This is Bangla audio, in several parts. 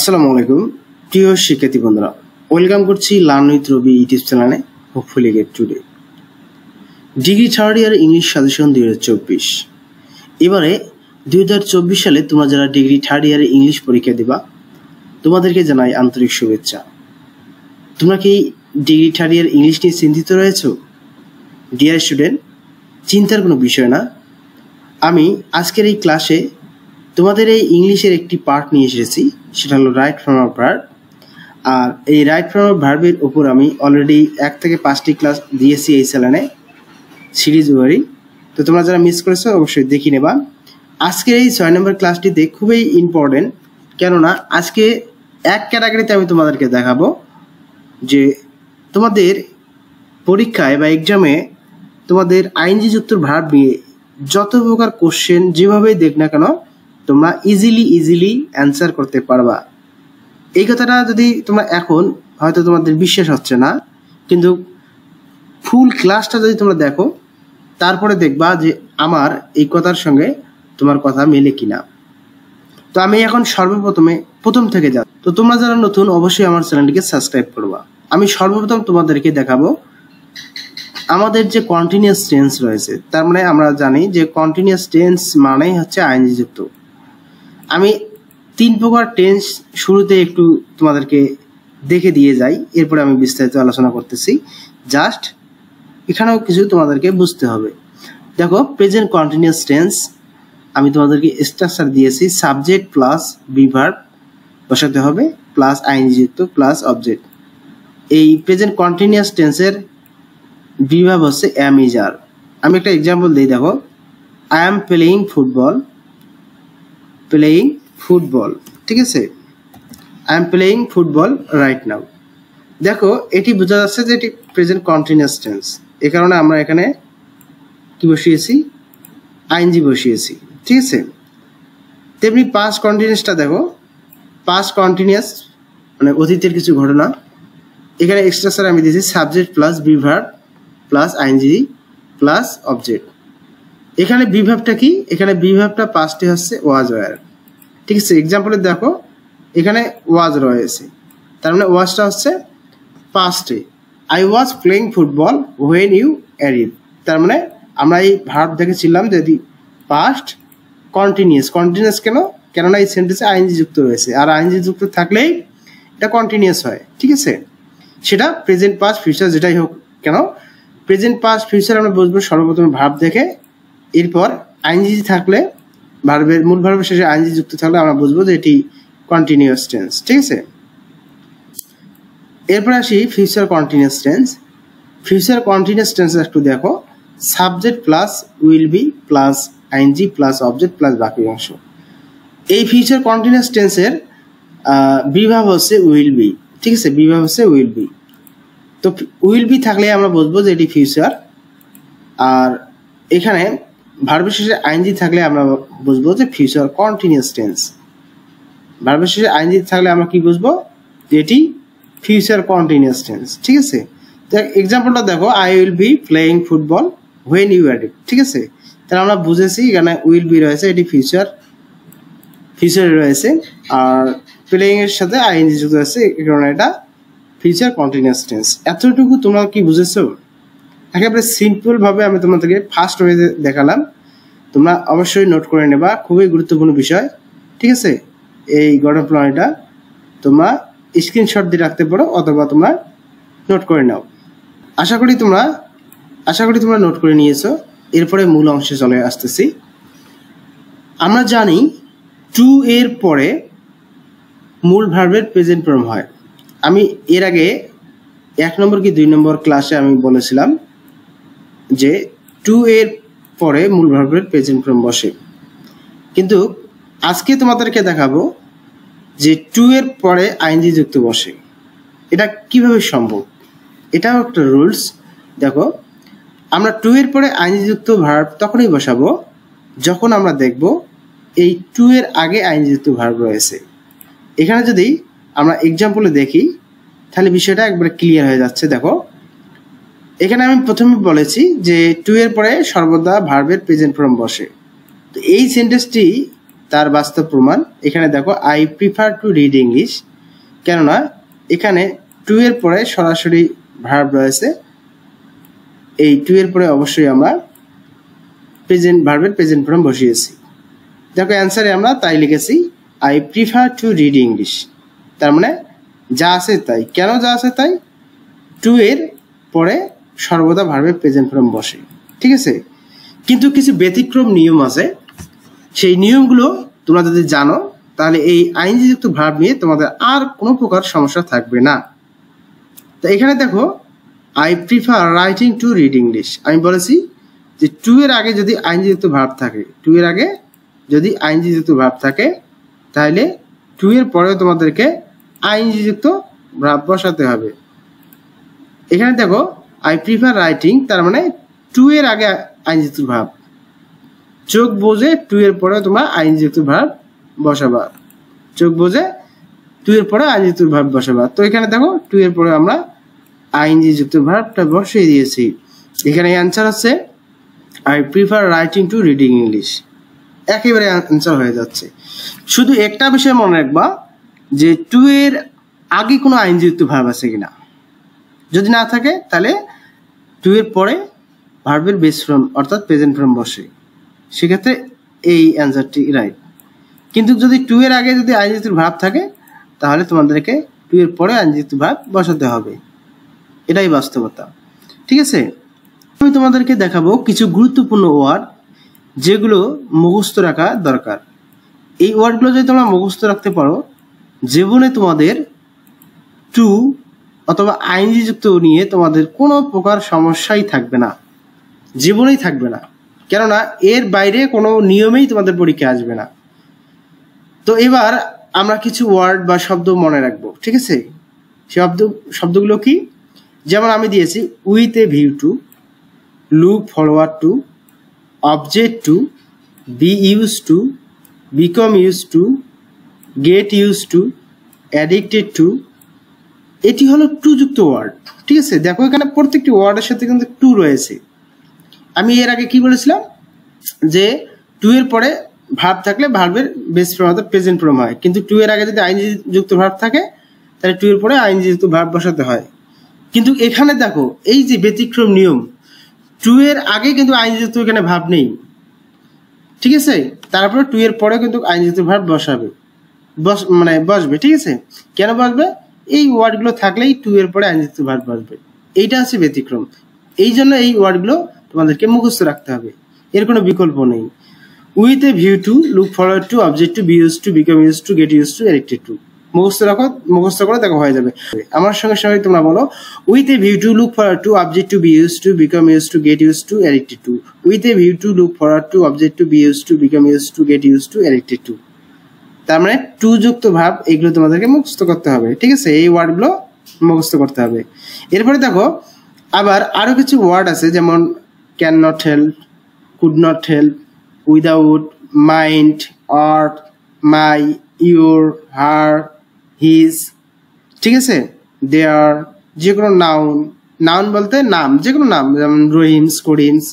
আসসালামু আলাইকুম প্রিয় শিক্ষার্থী বন্ধুরা, ওয়েলকাম করছি লার্ন উইথ রবি ইউটিউব চ্যানেলে। Hopefully get today degree third year English suggestion 2024। এবারে 2024 সালে তোমরা যারা ডিগ্রি থার্ড ইয়ারে ইংলিশ পরীক্ষা দিবা তোমাদেরকে জানাই আন্তরিক শুভেচ্ছা। তোমরা কি ডিগ্রি থার্ড ইয়ার ইংলিশ নিয়ে চিন্তিত রয়েছো? ডিয়ার স্টুডেন্ট, চিন্তার কোনো বিষয় না। আমি আজকের এই ক্লাসে তোমাদের এই ইংলিশের একটি পার্ট নিয়ে এসেছি, সেটা হলো রাইট ফর্ম অফ ভার্ব। আর এই রাইট ফর্ম অফ ভার্বের উপর আমি অলরেডি 1 থেকে 5টি ক্লাস দিয়েছি এই চ্যানেলে সিরিজ ওয়ারি। তো তোমরা যারা মিস করেছো অবশ্যই দেখে নেবা। আজকের এই 6 নম্বর ক্লাসটিতে খুবই ইম্পর্টেন্ট, কেননা আজকে এক ক্যাটাগরিতে আমি তোমাদেরকে দেখাবো যে তোমাদের পরীক্ষায় বা এক্সামে তোমাদের আইএনজি যুক্ত ভার্ব নিয়ে যত প্রকার কোশ্চেন যেভাবেই দেখ না কেন তোমরা ইজিলি অ্যান্সার করতে পারবা। এই কথাটা যদি তোমরা এখন হয়তো তোমাদের বিশ্বাস হচ্ছে না, কিন্তু ফুল ক্লাসটা যদি তোমরা দেখো তারপরে দেখবা যে আমার এই কথার সঙ্গে তোমার কথা মেলে কিনা। তো আমি এখন প্রথম থেকে যাব। তো তোমরা যারা নতুন অবশ্যই আমার চ্যানেলটিকে সাবস্ক্রাইব করবা। আমি সর্বপ্রথম তোমাদেরকে দেখাবো আমাদের যে কন্টিনিউয়াস টেন্স রয়েছে। তার মানে আমরা জানি যে কন্টিনিউয়াস টেন্স মানেই হচ্ছে আইএনজি যুক্ত। আমি 3 প্রকার টেন্স শুরুতে একটু তোমাদেরকে দেখে দিয়ে যাই, এরপরে আমি বিস্তারিত আলোচনা করতেছি। জাস্ট এখানেও কিছু তোমাদেরকে বুঝতে হবে। দেখো, প্রেজেন্ট কন্টিনিউয়াস টেন্স আমি তোমাদেরকে স্ট্রাকচার দিয়েছি, সাবজেক্ট প্লাস বি ভার্ব বসাতে হবে প্লাস আইএনজি যুক্ত প্লাস অবজেক্ট। এই প্রেজেন্ট কন্টিনিউয়াস টেন্সের বি ভার্ব হচ্ছে এম ইজ আর। আমি একটা এক্সাম্পল দিই। দেখো, আই এম প্লেয়িং ফুটবল, ঠিক আছে? I am playing football right now. দেখো, এটি বোঝা যাচ্ছে যে এটি প্রেজেন্ট কন্টিনিউয়াস টেন্স। এ কারণে আমরা এখানে কি বসিয়েছি? আইএনজি বসিয়েছি, ঠিক আছে? তেমনি পাস্ট কন্টিনিউয়াসটা দেখো, পাস্ট কন্টিনিউয়াস মানে অতীতের কিছু ঘটনা। এখানে স্ট্রাকচার আমি দিয়েছি subject plus be verb plus ING plus object. এখানে বি ভার্বটা কি? এখানে বি ভার্বটা পাস্টে হচ্ছে ওয়াজ ওয়্যার, ঠিক আছে? এক্সাম্পলে দেখো, এখানে ওয়াজ রয়েছে, তার মানে ওয়াজটা হচ্ছে পাস্টে। I was playing football when you arrive. তার মানে আমরা এই ভার্ব দেখেছিলাম যদি পাস্ট কন্টিনিউয়াস কেননা এই সেন্টেন্সে আইএনজি যুক্ত রয়েছে, আর আইএনজি যুক্ত থাকলেই এটা কন্টিনিউয়াস হয়, ঠিক আছে? সেটা প্রেজেন্ট পাস্ট ফিউচার যেটাই হোক কেন, প্রেজেন্ট পাস্ট ফিউচার আমরা বুঝবো সর্বপ্রথম ভার্ব দেখে। এরপর আইএনজি থাকলে ভার্বের মূল ভার্বের শেষে আইএনজি যুক্ত থাকলে আমরা বুঝবো যে এটি কন্টিনিউয়াস টেন্স, ঠিক আছে? এরপর আসি future continuous tense. Future continuous tense একটু দেখো, subject plus will be plus ING plus object plus বাকি অংশ। এই ফিউচার কন্টিনিউয়াস টেন্সের বি ভার্ব হচ্ছে উইল বি, ঠিক আছে? বি ভার্ব হচ্ছে উইল বি। তো উইল বি থাকলে আমরা বুঝবো যে এটি ফিউচার, আর এখানে ভার্বের শেষে আইএনজি থাকলে আমরা বুঝবো যে ফিউচার কন্টিনিউয়াস টেন্স। ভার্বের শেষে আইএনজি থাকলে আমরা কি বুঝবো? যে এটি ফিউচার কন্টিনিউয়াস টেন্স, ঠিক আছে? তো এক্সাম্পলটা দেখো, I will be playing football when you arrive, ঠিক আছে? তাহলে আমরা বুঝেছি এখানে উইল বি রয়েছে, এটি ফিউচারে রয়েছে, আর প্লেয়িং এর সাথে আইএনজি যুক্ত আছে, এই কারণে এটা ফিউচার কন্টিনিউয়াস টেন্স। এতটুকু তোমরা কি বুঝেছো? একেবারে সিম্পল ভাবে আমি তোমাদেরকে ফার্স্ট ওয়েতে দেখালাম, তোমরা অবশ্যই নোট করে নেবা, খুবই গুরুত্বপূর্ণ বিষয়, ঠিক আছে? এই গঠনপ্রণালীটা তোমরা স্ক্রিনশট দিয়ে রাখতে পারো অথবা তোমরা নোট করে নাও। আশা করি তোমরা নোট করে নিয়েছো। এরপরে মূল অংশে চলে আসতেছি। আমরা জানি টু এর পরে মূল ভার্বের প্রেজেন্ট ফর্ম হয়। আমি এর আগে 1 নম্বর কি 2 নম্বর ক্লাসে আমি বলেছিলাম যে টু এর পরে মূল ভার্বের প্রেজেন্ট ফর্ম বসে, কিন্তু আজকে তোমাদেরকে দেখাবো যে টু এর পরে আইএনজি যুক্ত বসে। এটা কিভাবে সম্ভব? এটাও একটা রুলস। দেখো, আমরা টু এর পরে আইএনজি যুক্ত ভার্ব তখনই বসাবো যখন আমরা দেখব এই টু এর আগে আইএনজি যুক্ত ভার্ব রয়েছে। এখানে যদি আমরা এক্সাম্পলে দেখি তাহলে বিষয়টা একবারে ক্লিয়ার হয়ে যাচ্ছে। দেখো, এখানে আমি প্রথমে বলেছি যে টু এর পরে সর্বদা ভার্বের প্রেজেন্ট ফর্ম বসে। তো এই সেন্টেন্সটি তার বাস্তব প্রমাণ। এখানে দেখো I prefer to read English, কেননা এখানে টু এর পরে সরাসরি ভার্ব রয়েছে। এই টু এর পরে অবশ্যই আমরা প্রেজেন্ট ভার্বের প্রেজেন্ট ফর্ম বসিয়েছি। দেখো অ্যান্সারে আমরা তাই লিখেছি I prefer to read English, তার মানে যা আছে তাই। কেন যা আছে তাই? টু এর পরে সর্বদা ভার্বের প্রেজেন্ট ফর্ম বসে, ঠিক আছে। কিন্তু কিছু ব্যতিক্রম নিয়ম আছে, সেই নিয়মগুলো তোমরা যদি জানো তাহলে এই আইনযুক্ত ভার্ব নিয়ে তোমাদের আর কোনো প্রকার সমস্যা থাকবে না। তো এখানে দেখো I prefer writing to read English, আমি বলেছি যে টু এর আগে যদি আইনযুক্ত ভার্ব থাকে, টু এর আগে যদি আইনযুক্ত ভার্ব থাকে তাহলে টু এর পরেও তোমাদেরকে আইনযুক্ত ভার্ব বসাতে হবে। এখানে দেখো আই প্রিফার রাইটিং, তার মানে টু এর আগে আইনযুক্ত ভার্ব, চোখ বোঝে টু এর পরে তোমরা আইনযুক্ত ভার্ব বসাবা, চোখ বোঝে টু এর পরে আইনযুক্ত ভার্ব বসাবা। তো এখানে দেখো টু এর পরে আমরা আইনযুক্ত ভার্বটা বসিয়ে দিয়েছি। এখানে অ্যান্সার আছে I prefer writing to reading English, একেবারে অ্যান্সার হয়ে যাচ্ছে। শুধু একটা বিষয় মনে রাখবা যে টু এর আগে কোনো আইনযুক্ত ভার্ব আছে কিনা, যদি না থাকে তাহলে টু এর পরে ভার্বের বেস ফর্ম অর্থাৎ প্রেজেন্ট ফর্ম বসে, সেক্ষেত্রে এই অ্যান্সারটি রাইট। কিন্তু যদি টু এর আগে যদি আইনযুক্ত ভার্ব থাকে তাহলে তোমাদেরকে টু এর পরে আইনযুক্ত ভার্ব বসাতে হবে, এটাই বাস্তবতা, ঠিক আছে। আমি তোমাদেরকে দেখাবো কিছু গুরুত্বপূর্ণ ওয়ার্ড যেগুলো মুখস্থ রাখা দরকার। এই ওয়ার্ডগুলো যদি তোমরা মুখস্থ রাখতে পারো, জীবনে তোমাদের টু অথবা আইনযুক্ত নিয়ে তোমাদের কোনো প্রকার সমস্যাই থাকবে না, জীবনেই থাকবে না, কেননা এর বাইরে কোনো নিয়মেই তোমাদের পরীক্ষা আসবে না। তো এবার আমরা কিছু ওয়ার্ড বা শব্দ মনে রাখবো, ঠিক আছে। শব্দগুলো কি? যেমন আমি দিয়েছি with a view to, look forward to, object to, be use to, become use to, get use to, addicted to. এটি হলো টু যুক্ত ওয়ার্ড, ঠিক আছে। দেখো এখানে প্রত্যেকটি ওয়ার্ডের সাথে কিন্তু টু রয়েছে। আমি এর আগে কি বলেছিলাম যে টু এর পরে ভার্ব থাকলে ভার্বের বেস ফর্ম অর্থাৎ প্রেজেন্ট ফর্ম হয়, কিন্তু টু এর আগে যদি আইনযুক্ত ভার্ব থাকে তাহলে টু এর পরে আইনযুক্ত ভার্ব বসাতে হয়। কিন্তু এখানে দেখো এই যে ব্যতিক্রম নিয়ম, টু এর আগে কিন্তু আইনযুক্ত এখানে ভার্ব নেই, ঠিক আছে। তারপরে টু এর পরে কিন্তু আইনযুক্ত ভার্ব বসবে, ঠিক আছে। কেন বসবে? এই ওয়ার্ডগুলো থাকলেই টু এর পরে আইনযুক্ত ভার্ব বসবে, এইটা হচ্ছে ব্যতিক্রম। এই জন্য এই ওয়ার্ডগুলো তোমাদেরকে মুখস্থ রাখতে হবে, এর কোনো বিকল্প নেই। With a view to, look forward to, object to, be use to, become use to, get use to, addicted to. মুখস্থ করে দেখো হয়ে যাবে। আমার সঙ্গে সঙ্গে তোমরা বলো with a view to, look forward to, object to, be use to, become use to, get use to, addicted to. With a view to, look forward to, object to, be use to, become use to, get use to, addicted to. তার মানে টু যুক্ত ভাব এগুলো তোমাদেরকে মুখস্থ করতে হবে, ঠিক আছে। এই ওয়ার্ডগুলো মুখস্থ করতে হবে। এরপরে দেখো আবার আরো কিছু ওয়ার্ড আছে, যেমন can not help, could not help, without, mind, art, my, your, her, his, ঠিক আছে। দেয়ার, যে কোনো নাউন বলতে নাম, যে কোনো নাম, যেমন রহিমস, করিমস,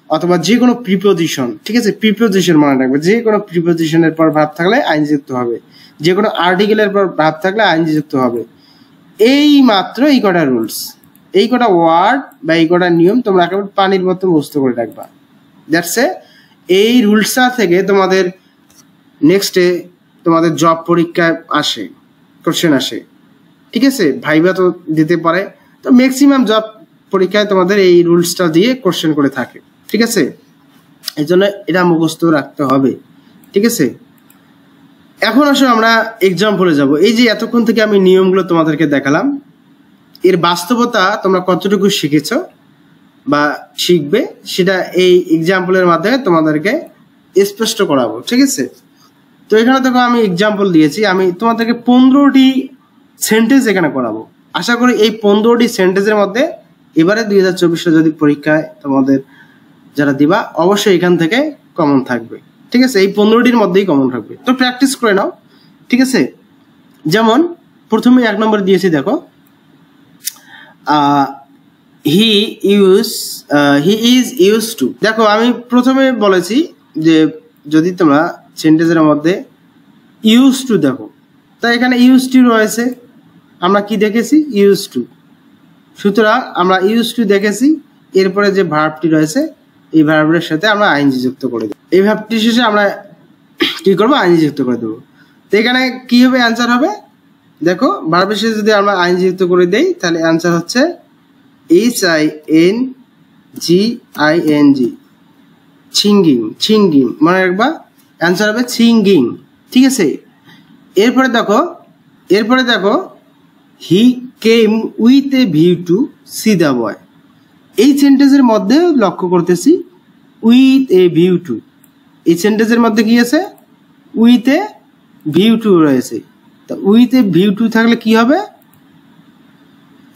অথবা যে কোনো প্রিপোজিশন, ঠিক আছে। প্রিপোজিশন মনে রাখবে, যে কোনো প্রিপোজিশনের পর ভাব থাকলে আইনযুক্ত হবে, যে কোনো আর্টিকেলের পর ভাব থাকলে আইনযুক্ত হবে। এই মাত্র এই কটা রুলস, এই কটা ওয়ার্ড বা এই কটা নিয়ম তোমরা একেবারে পানির মতো মুখস্থ করে রাখবা। That's a. এই রুলসটা থেকে তোমাদের নেক্সটে তোমাদের জব পরীক্ষায় আসে, কোশ্চেন আসে, ঠিক আছে। ভাইবা তো দিতে পারে, তো ম্যাক্সিমাম জব পরীক্ষায় তোমাদের এই রুলসটা দিয়ে কোশ্চেন করে থাকে, ঠিক আছে। এই জন্য এটা মুখস্থ রাখতে হবে, ঠিক আছে। এখন আসো আমরা এক্সাম্পলে যাব। এই যে এতক্ষণ থেকে আমি নিয়মগুলো তোমাদেরকে দেখালাম, এর বাস্তবতা তোমরা কতটুকু শিখেছ বা শিখবে সেটা এই এক্সাম্পলের মাধ্যমে তোমাদেরকে স্পষ্ট করাবো, ঠিক আছে। তো এখানে দেখো আমি এক্সাম্পল দিয়েছি, আমি তোমাদেরকে 15টি সেন্টেন্স এখানে করাবো। আশা করি এই 15টি সেন্টেন্সের মধ্যে এবারে 2024 যদি পরীক্ষায় তোমাদের যারা দিবা অবশ্যই এখান থেকে কমন থাকবে, ঠিক আছে। এই 15টির মধ্যেই কমন থাকবে, তো প্র্যাকটিস করে নাও, ঠিক আছে। যেমন প্রথমে 1 নম্বর দিয়েছি, দেখো হি ইজ ইউজ টু। দেখো আমি প্রথমে বলেছি যে যদি তোমরা সেন্টেন্সের মধ্যে ইউজ টু দেখো, তাই এখানে ইউজ টু রয়েছে, আমরা কি দেখেছি ইউজ টু, সুতরাং আমরা ইউজ টু দেখেছি। এরপরে যে ভার্বটি রয়েছে এই ভার্বের সাথে আমরা আইএনজি যুক্ত করে দেবো, এই ভার্বটির শেষে আমরা কি করবো আইএনজি যুক্ত করে দেবো। তো এখানে কি হবে অ্যান্সার হবে, দেখো ভার্বের শেষে যদি আমরা আইএনজি যুক্ত করে দেই তাহলে অ্যান্সার হচ্ছে HINGING, সিঙ্গিং, সিঙ্গিং মনে রাখবা, অ্যান্সার হবে সিঙ্গিং, ঠিক আছে। এরপরে দেখো he came with a view to see the boy, এই সেন্টেন্সের মধ্যে লক্ষ্য করতেছি উইথ এ ভিউ টু, এই সেন্টেন্সের মধ্যে কি আছে উইথ এ ভিউ টু রয়েছে। তো উইথ এ ভিউ টু থাকলে কি হবে,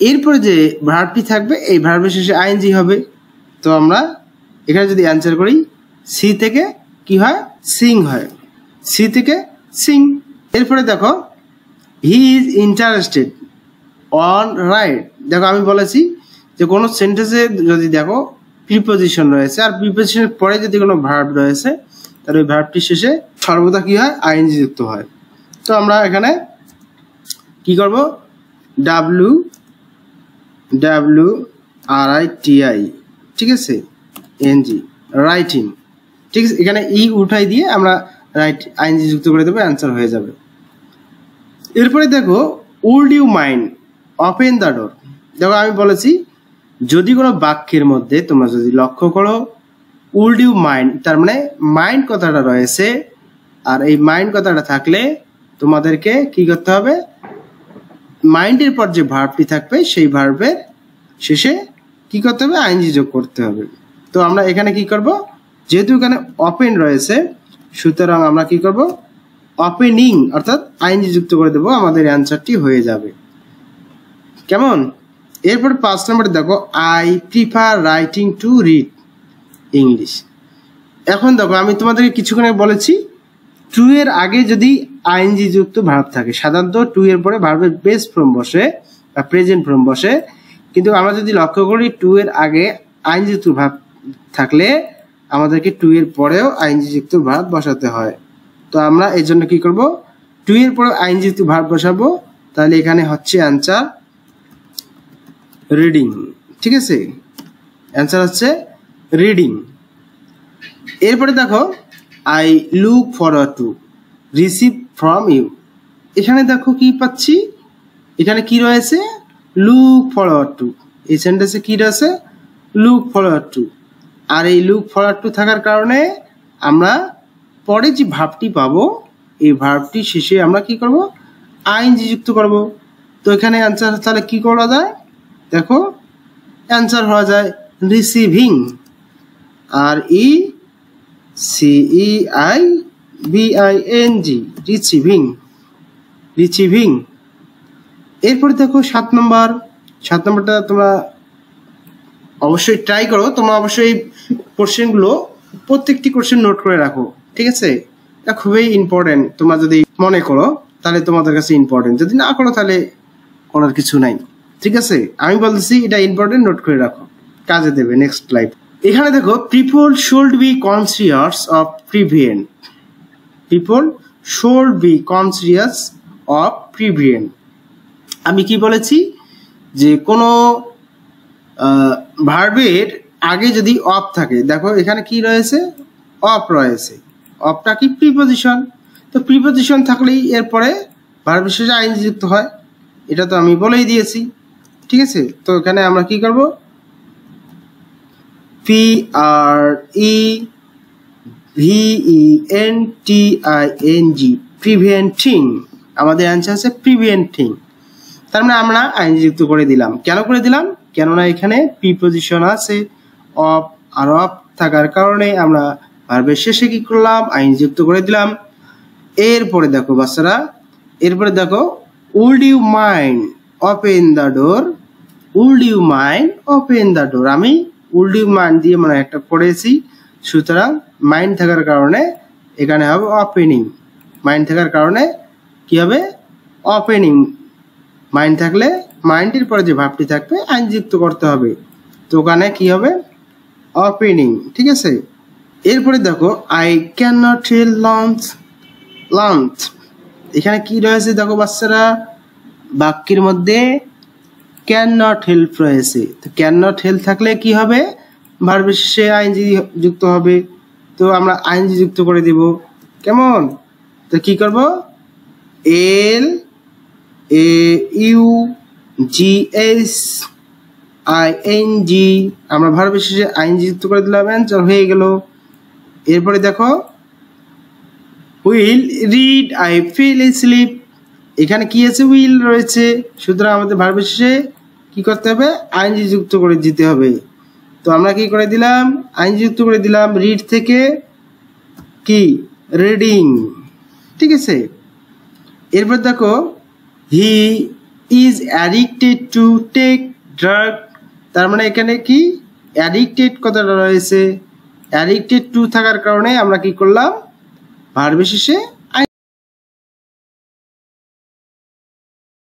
এরপরে যে ভার্বটি থাকবে এই ভার্বের শেষে আইএনজি হবে। তো আমরা এখানে যদি অ্যান্সার করি সি থেকে কি হয় সিং হয়, সি থেকে সিং। এরপরে দেখো he is interested on right, দেখো আমি বলেছি যে কোনো সেন্টেন্সে যদি দেখো প্রিপোজিশন রয়েছে আর প্রিপোজিশনের পরে যদি কোনো ভার্ব রয়েছে তাহলে ওই ভার্বটির শেষে সর্বদা কি হয় আইএনজি যুক্ত হয়। তো আমরা এখানে কি করব WRITI, ঠিক আছে, এনজি রাইটিং, ঠিক আছে, এখানে ই উঠাই দিয়ে আমরা রাইট আইএনজি যুক্ত করে দেবো, অ্যান্সার হয়ে যাবে। এরপরে দেখো would you mind open the door, দেখো আমি বলেছি যদি কোনো বাক্যের মধ্যে তোমরা যদি লক্ষ্য করো উড ইউ মাইন্ড, তার মানে মাইন্ড কথাটা রয়েছে, আর এই মাইন্ড কথাটা থাকলে তোমাদেরকে কি করতে হবে মাইন্ডের পর যে ভার্বটি থাকবে সেই ভার্বের শেষে কি করতে হবে আইএনজি যোগ করতে হবে। তো আমরা এখানে কি করব, যেহেতু এখানে ওপেন রয়েছে সুতরাং আমরা কি করব ওপেনিং অর্থাৎ আইএনজি যুক্ত করে দেবো, আমাদের অ্যান্সারটি হয়ে যাবে। কেমন? এরপর 5 নম্বরে দেখো I prefer writing to read English. এখন দেখো আমি তোমাদেরকে কিছুক্ষণ আগে বলেছি টু এর আগে যদি আইএনজি যুক্ত ভার্ব থাকে সাধারণত টু এর পরে ভার্বের বেস ফর্ম বসে বা প্রেজেন্ট ফর্ম বসে, কিন্তু আমরা যদি লক্ষ্য করি টু এর আগে আইএনজি যুক্ত ভার্ব থাকলে আমাদেরকে টু এর পরেও আইএনজি যুক্ত ভার্ব বসাতে হয়। তো আমরা এই জন্য কি করব টু এর পরে আইএনজি যুক্ত ভার্ব বসাবো, তাহলে এখানে হচ্ছে অ্যান্সার রিডিং, ঠিক আছে, অ্যান্সার হচ্ছে রিডিং। এরপরে দেখো I look forward to receive from you, এখানে দেখো কি পাচ্ছি এখানে কি রয়েছে লুক ফরওয়ার্ড টু, এই সেন্টেন্সে কি রয়েছে লুক ফরওয়ার্ড টু, আর এই লুক ফরওয়ার্ড টু থাকার কারণে আমরা পরে যে ভার্বটি পাবো এই ভার্বটি শেষে আমরা কি করব আইএনজি যুক্ত করব। তো এখানে অ্যান্সার তাহলে কি করা যায় দেখো অ্যান্সার হওয়া যায় রিসিভিং, আর CEIVING রিসিভিং, রিসিভিং। এরপরে দেখো 7 নম্বরটা তোমরা অবশ্যই ট্রাই করো, তোমরা অবশ্যই কোশ্চেনগুলো প্রত্যেকটি কোশ্চেন নোট করে রাখো, ঠিক আছে, এটা খুবই ইম্পর্টেন্ট। তোমরা যদি মনে করো তাহলে তোমাদের কাছে ইম্পর্টেন্ট, যদি না করো তাহলে করার কিছু নাই, ঠিক আছে। আমি বলতেছি এটা ইম্পর্টেন্ট, নোট করে রাখো, কাজে দেবে নেক্সট লাইফ। এখানে দেখো people should be conscious of provident, people should be conscious of provident. আমি কি বলেছি যে কোনো ভার্বের আগে যদি অফ থাকে, দেখো এখানে কি রয়েছে অফ রয়েছে, অফটা কি প্রিপোজিশন, তো প্রিপোজিশন থাকলেই এরপরে ভার্বের শেষে আইএনজি যুক্ত হয়, এটা তো আমি বলেই দিয়েছি, ঠিক আছে। তো এখানে আমরা কি করব PREVENTING প্রিভেন্টিং, আমাদের অ্যান্সার আছে প্রিভেন্টিং। তার মানে আমরা আইএনজি যুক্ত করে দিলাম, কেন করে দিলাম কেননা এখানে প্রিপোজিশন আছে অফ, আর অফ থাকার কারণে আমরা ভার্বের শেষে কি করলাম আইএনজি যুক্ত করে দিলাম। এরপরে দেখো বাচ্চারা, এরপরে দেখো would you mind open the door, would you mind open the door, আমি উড ইউ মাইন্ড দিয়ে মানে একটা পড়েছি, সুতরাং মাইন্ড থাকার কারণে এখানে হবে ওপেনিং, মাইন্ড থাকার কারণে কি হবে ওপেনিং, মাইন্ড থাকলে মাইন্ডের পরে যে ভাবটি থাকবে আইনযুক্ত করতে হবে, তো ওখানে কি হবে ওপেনিং, ঠিক আছে। এরপরে দেখো I can not help lunch, এখানে কি রয়েছে দেখো বাচ্চারা, বাক্যের মধ্যে ক্যান নট হেল্প রয়েছে। তো ক্যান নট হেল্প থাকলে কি হবে, ভার্বের শেষে আইএনজি যুক্ত হবে। তো আমরা আইএনজি যুক্ত করে দিব, কেমন? তো কি করব, L A U G S I N G, আমরা ভার্বের শেষে আইএনজি যুক্ত করে দিলাম, অ্যান্সার হয়ে গেল। এরপরে দেখো will read I feel sleep, এখানে কি আছে, উইল রয়েছে, সুতরাং আমাদের ভার্বের শেষে কি করতে হবে, আইএনজি যুক্ত করে দিতে হবে। তো আমরা কি করে দিলাম, আইএনজি যুক্ত করে দিলাম, রিড থেকে কি রিডিং, ঠিক আছে। এরপর দেখো he is addicted to take drug, তার মানে এখানে কি অ্যাডিক্টেড কথাটা রয়েছে, অ্যাডিক্টেড টু থাকার কারণে আমরা কি করলাম, ভার্বের শেষে